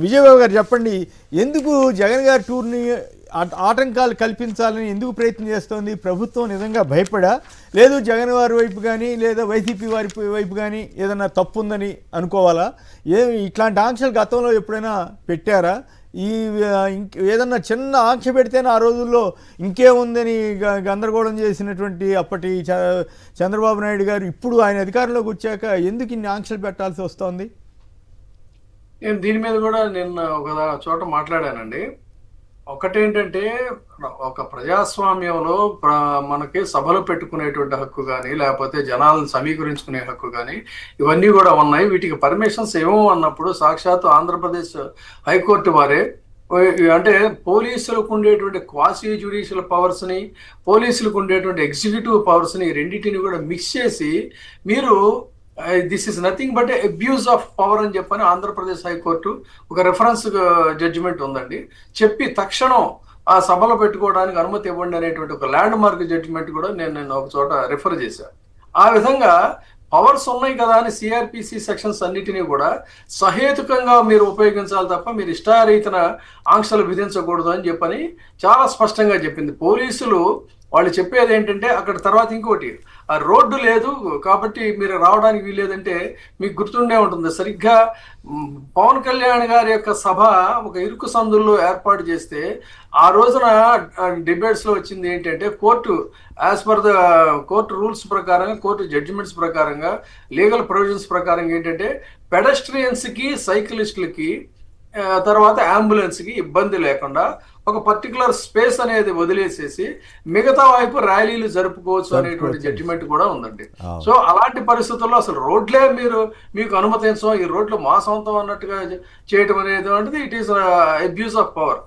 విజయబాబు గారు చెప్పండి, ఎందుకు జగన్ గారి టూర్ని ఆటంకాలు కల్పించాలని ఎందుకు ప్రయత్నం చేస్తోంది ప్రభుత్వం? నిజంగా భయపడా, లేదు జగన్ వారి వైపు కానీ లేదా వైసీపీ వారి వైపు కానీ ఏదైనా తప్పు ఉందని అనుకోవాలా? ఇట్లాంటి ఆంక్షలు గతంలో ఎప్పుడైనా పెట్టారా? ఈ ఏదన్నా చిన్న ఆంక్ష పెడితేనే ఆ రోజుల్లో ఇంకేముందని గందరగోళం చేసినటువంటి అప్పటి చంద్రబాబు నాయుడు గారు ఇప్పుడు ఆయన అధికారంలోకి వచ్చాక ఎందుకు ఇన్ని ఆంక్షలు పెట్టాల్సి వస్తోంది? నేను దీని మీద కూడా నిన్న ఒక చోట మాట్లాడానండి. ఒకటేంటంటే, ఒక ప్రజాస్వామ్యంలో మనకి సభలు పెట్టుకునేటువంటి హక్కు కానీ లేకపోతే జనాలను సమీకరించుకునే హక్కు కానీ ఇవన్నీ కూడా ఉన్నాయి. వీటికి పర్మిషన్స్ ఏమో అన్నప్పుడు సాక్షాత్తు ఆంధ్రప్రదేశ్ హైకోర్టు వారే, అంటే పోలీసులకు ఉండేటువంటి క్వాసీ జ్యుడిషియల్ పవర్స్ని, పోలీసులకు ఉండేటువంటి ఎగ్జిక్యూటివ్ పవర్స్ని రెండింటిని కూడా మిక్స్ చేసి మీరు this is nothing but abuse of power అని చెప్పని ఆంధ్రప్రదేశ్ హైకోర్టు ఒక రెఫరెన్స్ జడ్జిమెంట్ ఉందండి. చెప్పి తక్షణం ఆ సభలో పెట్టుకోవడానికి అనుమతి ఇవ్వండి అనేటువంటి ఒక ల్యాండ్ మార్క్ జడ్జిమెంట్ కూడా నేను ఒక చోట రిఫర్ చేశాను. ఆ విధంగా పవర్స్ ఉన్నాయి కదా అని సిఆర్పిసి సెక్షన్స్ అన్నిటినీ కూడా సహేతుకంగా మీరు ఉపయోగించాలి తప్ప మీరు ఇష్టారీతన ఆంక్షలు విధించకూడదు అని చెప్పని చాలా స్పష్టంగా చెప్పింది. పోలీసులు వాళ్ళు చెప్పేది ఏంటంటే, అక్కడ తర్వాత ఇంకోటి, ఆ రోడ్డు లేదు కాబట్టి మీరు రావడానికి వీల్లేదంటే మీకు గుర్తుండే ఉంటుంది, సరిగ్గా పవన్ కళ్యాణ్ గారి యొక్క సభ ఒక ఇరుకు సందుల్లో ఏర్పాటు చేస్తే ఆ రోజున డిబేట్స్లో వచ్చింది ఏంటంటే, court as per the court rules ప్రకారంగా, కోర్టు జడ్జిమెంట్స్ ప్రకారంగా, లీగల్ ప్రొవిజన్స్ ప్రకారంగా ఏంటంటే పెడస్ట్రియన్స్కి, సైక్లిస్టులకి, తర్వాత అంబులెన్స్కి ఇబ్బంది లేకుండా ఒక పర్టికులర్ స్పేస్ అనేది వదిలేసేసి మిగతా వైపు ర్యాలీలు జరుపుకోవచ్చు అనేటువంటి జడ్జిమెంట్ కూడా ఉందండి. సో అలాంటి పరిస్థితుల్లో అసలు రోడ్లే మీకు అనుమతించం, ఈ రోడ్లు మా సొంతం అన్నట్టుగా చేయటం అనేది it is abuse of power,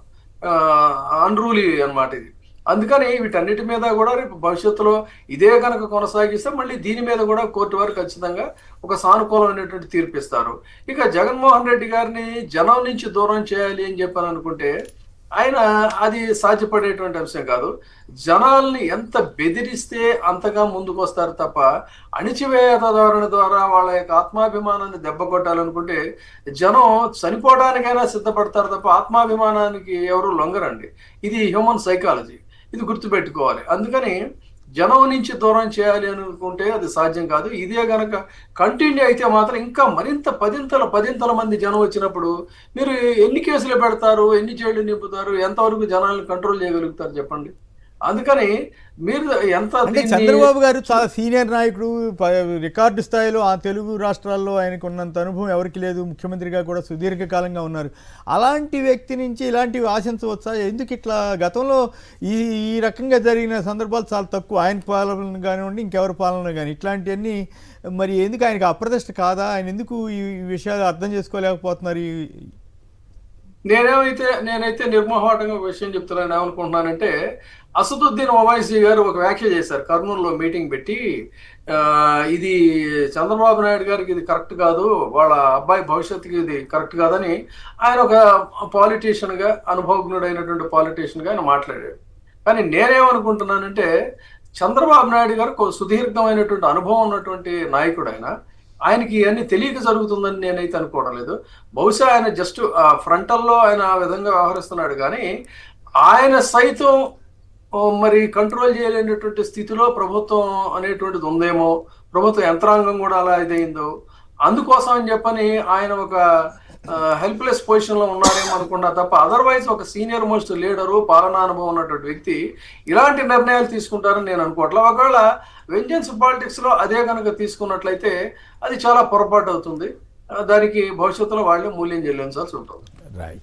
unruly అన్నమాట ఇది. అందుకని వీటన్నిటి మీద కూడా రేపు భవిష్యత్తులో ఇదే కనుక కొనసాగిస్తే మళ్ళీ దీని మీద కూడా కోర్టు వారు ఖచ్చితంగా ఒక సానుకూలమైనటువంటి తీర్పు ఇస్తారు. ఇక జగన్మోహన్ రెడ్డి గారిని జనం నుంచి దూరం చేయాలి అని చెప్పని అనుకుంటే ఆయన అది సాధ్యపడేటువంటి అంశం కాదు. జనాల్ని ఎంత బెదిరిస్తే అంతగా ముందుకు వస్తారు తప్ప అణిచివేత ధోరణి ద్వారా వాళ్ళ యొక్క ఆత్మాభిమానాన్ని దెబ్బ కొట్టాలనుకుంటే జనం చనిపోవడానికైనా సిద్ధపడతారు తప్ప ఆత్మాభిమానానికి ఎవరు లొంగరండి. ఇది హ్యూమన్ సైకాలజీ, ఇది గుర్తుపెట్టుకోవాలి. అందుకని జనం నుంచి దూరం చేయాలి అనుకుంటే అది సాధ్యం కాదు. ఇదే గనక కంటిన్యూ అయితే మాత్రం ఇంకా మరింత పదింతల మంది జనం వచ్చినప్పుడు మీరు ఎన్ని కేసులు పెడతారు, ఎన్ని జైళ్ళు నింపుతారు, ఎంతవరకు జనాలను కంట్రోల్ చేయగలుగుతారు చెప్పండి. అందుకని మీరు ఎంత చంద్రబాబు గారు చాలా సీనియర్ నాయకుడు, రికార్డు స్థాయిలో ఆ తెలుగు రాష్ట్రాల్లో ఆయనకు ఉన్నంత అనుభవం ఎవరికి లేదు, ముఖ్యమంత్రిగా కూడా సుదీర్ఘకాలంగా ఉన్నారు. అలాంటి వ్యక్తి నుంచి ఇలాంటివి ఆశించవచ్చా? ఎందుకు ఇట్లా గతంలో ఈ రకంగా జరిగిన సందర్భాలు చాలా తక్కువ, ఆయన పాలన కానివ్వండి ఇంకెవరి పాలన కానీ, ఇట్లాంటివన్నీ మరి ఎందుకు ఆయనకు అప్రతిష్ట కాదా? ఆయన ఎందుకు ఈ విషయాలు అర్థం చేసుకోలేకపోతున్నారు? నేనైతే నిర్మోహాటంగా ఒక విషయం చెప్తున్నాను. ఏమనుకుంటున్నానంటే, అసదుద్దీన్ ఓవైసీ గారు ఒక వ్యాఖ్య చేశారు కర్నూలులో మీటింగ్ పెట్టి, ఇది చంద్రబాబు నాయుడు గారికి ఇది కరెక్ట్ కాదు, వాళ్ళ అబ్బాయి భవిష్యత్తుకి ఇది కరెక్ట్ కాదని ఆయన ఒక పాలిటీషియన్గా, అనుభవజ్ఞుడైనటువంటి పాలిటీషియన్గా ఆయన మాట్లాడాడు. కానీ నేనేమనుకుంటున్నానంటే, చంద్రబాబు నాయుడు గారు సుదీర్ఘమైనటువంటి అనుభవం ఉన్నటువంటి నాయకుడు, ఆయనకి ఇవన్నీ తెలియక జరుగుతుందని నేనైతే అనుకోవడం లేదు. బహుశా ఆయన జస్ట్ ఫ్రంటల్లో ఆయన ఆ విధంగా వ్యవహరిస్తున్నాడు కానీ ఆయన సైతం మరి కంట్రోల్ చేయలేనటువంటి స్థితిలో ప్రభుత్వం అనేటువంటిది ఉందేమో, ప్రభుత్వ యంత్రాంగం కూడా అలా ఇదైందో, అందుకోసం అని చెప్పని ఆయన ఒక హెల్ప్లెస్ పొజిషన్లో ఉన్నారేమో అనుకున్నా తప్ప అదర్వైజ్ ఒక సీనియర్ మోస్ట్ లీడరు, పాలనా అనుభవం ఉన్నటువంటి వ్యక్తి ఇలాంటి నిర్ణయాలు తీసుకుంటారని నేను అనుకోవట్లా. ఒకవేళ వెంజెన్స్ పాలిటిక్స్లో అదే కనుక తీసుకున్నట్లయితే అది చాలా పొరపాటు అవుతుంది. దానికి భవిష్యత్తులో వాళ్ళే మూల్యం చెల్లించాల్సి ఉంటుంది. రైట్.